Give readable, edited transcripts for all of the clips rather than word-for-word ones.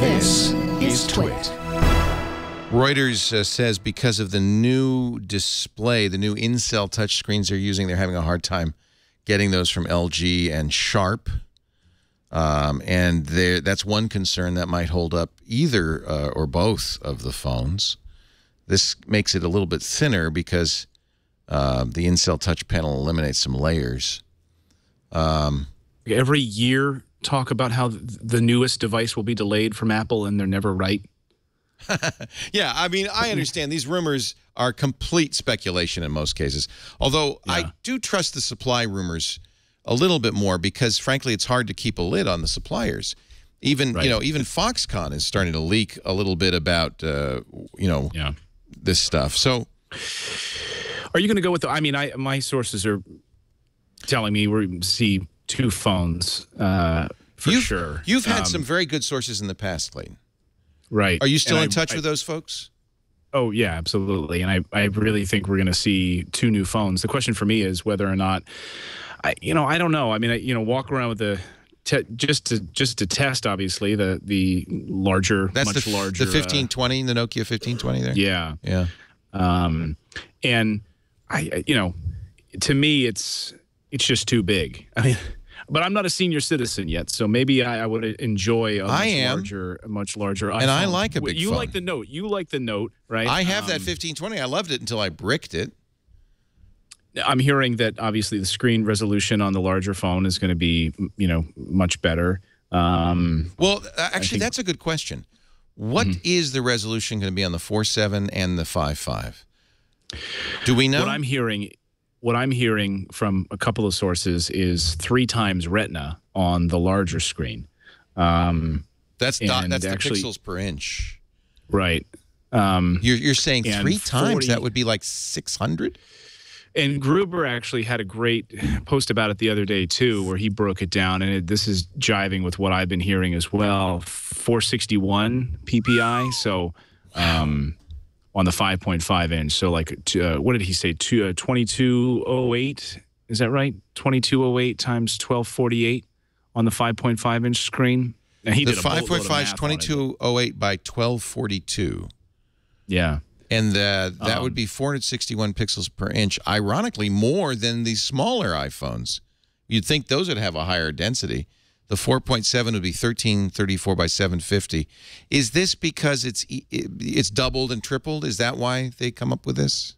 This is TWiT. Reuters says because of the new display, the new in-cell touchscreens they're using, they're having a hard time getting those from LG and Sharp. And that's one concern that might hold up either or both of the phones. This makes it a little bit thinner because the in-cell touch panel eliminates some layers. Every year, talk about how the newest device will be delayed from Apple, and they're never right. Yeah, I mean, I understand these rumors are complete speculation in most cases. Although I do trust the supply rumors a little bit more because, frankly, it's hard to keep a lid on the suppliers. Even even Foxconn is starting to leak a little bit about this stuff. So, are you going to go with the? I mean, my sources are telling me we're going to see two phones for sure. You've had some very good sources in the past, Clayton. Right. Are you still in touch with those folks? Oh, yeah, absolutely. And I really think we're going to see two new phones. The question for me is whether or not, I don't know. I mean, walk around with the, just to test, obviously, the larger, much larger. The 1520, the Nokia 1520 there? Yeah. Yeah. And, to me, it's just too big. I mean, but I'm not a senior citizen yet, so maybe I would enjoy a much larger iPhone. And I like a big phone. You like the Note. You like the Note, right? I have that 1520. I loved it until I bricked it. I'm hearing that obviously the screen resolution on the larger phone is going to be, much better. Well, actually, that's a good question. What is the resolution going to be on the 4.7 and the 5.5? Do we know? What I'm hearing from a couple of sources is 3 times Retina on the larger screen. That's the pixels per inch. Right. You're saying 3 times? That would be like 600? And Gruber actually had a great post about it the other day, too, where he broke it down. And this is jiving with what I've been hearing as well. 461 PPI. So on the 5.5 inch. So like, what did he say? 2208. Is that right? 2208 times 1248 on the 5.5 inch screen. Now, he did a 5.5 is 2208 by 1242. Yeah. And that would be 461 pixels per inch, ironically more than the smaller iPhones. You'd think those would have a higher density. The 4.7 would be 1334 by 750. Is this because it's doubled and tripled? Is that why they come up with this?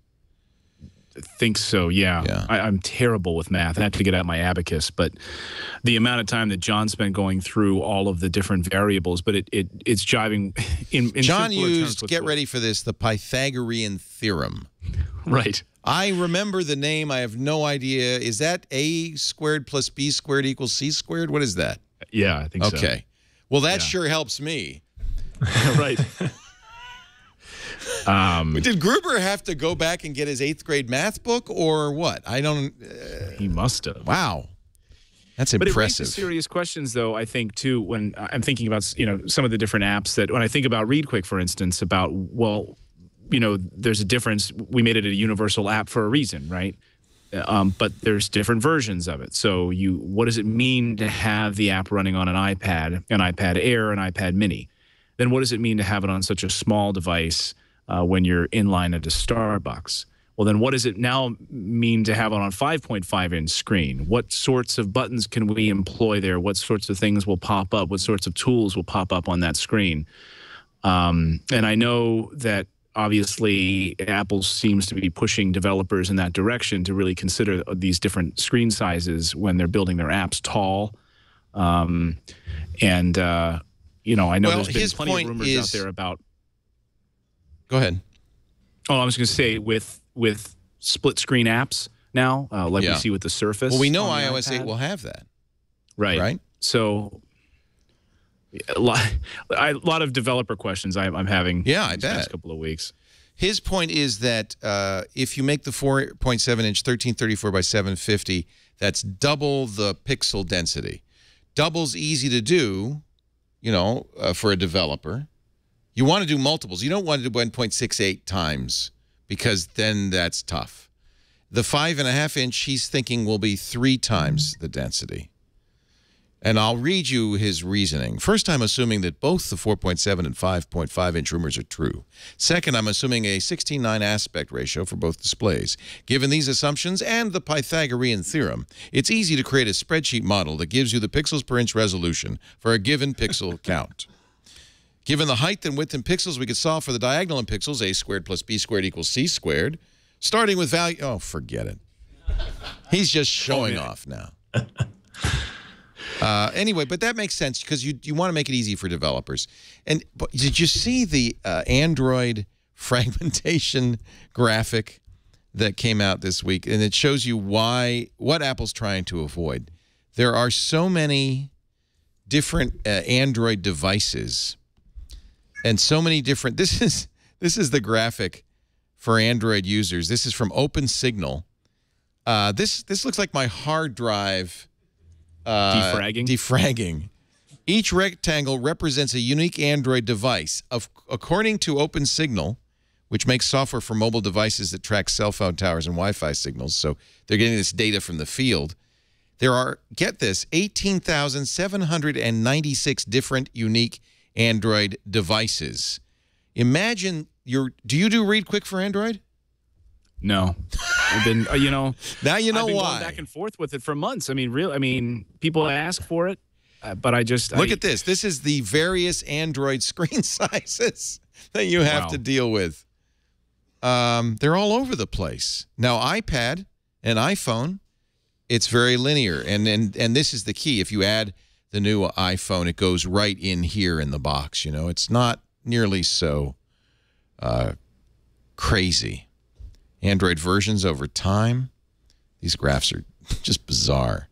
I think so, yeah. I'm terrible with math. I have to get out my abacus, but the amount of time that John spent going through all of the different variables, but it's jiving in John used, get ready for this, the Pythagorean theorem. Right. I remember the name. I have no idea. Is that A squared plus B squared equals C squared? What is that? Yeah, I think so. Okay. Well, that sure helps me. Right. Did Gruber have to go back and get his 8th grade math book or what? I don't. He must have. Wow. That's impressive. But it raises serious questions, though, I think, too, when I'm thinking about, some of the different apps that, when I think about ReadQuick, for instance, about, well, there's a difference. We made it a universal app for a reason, right? But there's different versions of it. So what does it mean to have the app running on an iPad Air, an iPad Mini? Then what does it mean to have it on such a small device when you're in line at a Starbucks? Well, then what does it now mean to have it on a 5.5-inch screen? What sorts of buttons can we employ there? What sorts of things will pop up? What sorts of tools will pop up on that screen? And I know that obviously Apple seems to be pushing developers in that direction to really consider these different screen sizes when they're building their apps tall. I know there's been plenty of rumors out there about. Go ahead. Oh, I was going to say with split screen apps now, like we see with the Surface. Well, we know iOS 8 will have that. Right. Right. So a lot of developer questions I'm having. Yeah, I bet. These past couple of weeks. His point is that if you make the 4.7-inch 1334 by 750, that's double the pixel density. Double's easy to do, for a developer. You want to do multiples. You don't want to do 1.68 times because then that's tough. The 5.5-inch, he's thinking, will be 3 times the density. And I'll read you his reasoning. First, I'm assuming that both the 4.7 and 5.5-inch rumors are true. Second, I'm assuming a 16:9 aspect ratio for both displays. Given these assumptions and the Pythagorean theorem, it's easy to create a spreadsheet model that gives you the pixels per inch resolution for a given pixel count. Given the height and width in pixels, we could solve for the diagonal in pixels, a squared plus b squared equals c squared, starting with value. Oh, forget it. He's just showing off now. Anyway, but that makes sense because you want to make it easy for developers. And but did you see the Android fragmentation graphic that came out this week? And it shows you what Apple's trying to avoid. There are so many different Android devices and so many different. This is the graphic for Android users. This is from OpenSignal. This looks like my hard drive. Defragging. Each rectangle represents a unique Android device. According to OpenSignal, which makes software for mobile devices that track cell phone towers and Wi-Fi signals, so they're getting this data from the field, there are, get this, 18,796 different unique Android devices. Imagine do you do read quick for Android? No, I've been, now you know I've been why. going back and forth with it for months. I mean, people ask for it, but I just look at this. This is the various Android screen sizes that you have to deal with. They're all over the place. Now, iPad and iPhone, it's very linear, and this is the key. If you add the new iPhone, it goes right in here in the box. You know, it's not nearly so crazy. Android versions over time. These graphs are just bizarre.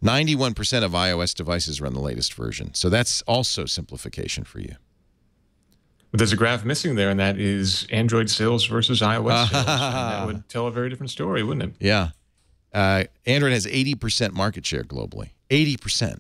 91% of iOS devices run the latest version. So that's also simplification for you. But there's a graph missing there, and that is Android sales versus iOS sales. And that would tell a very different story, wouldn't it? Yeah. Android has 80% market share globally. 80%.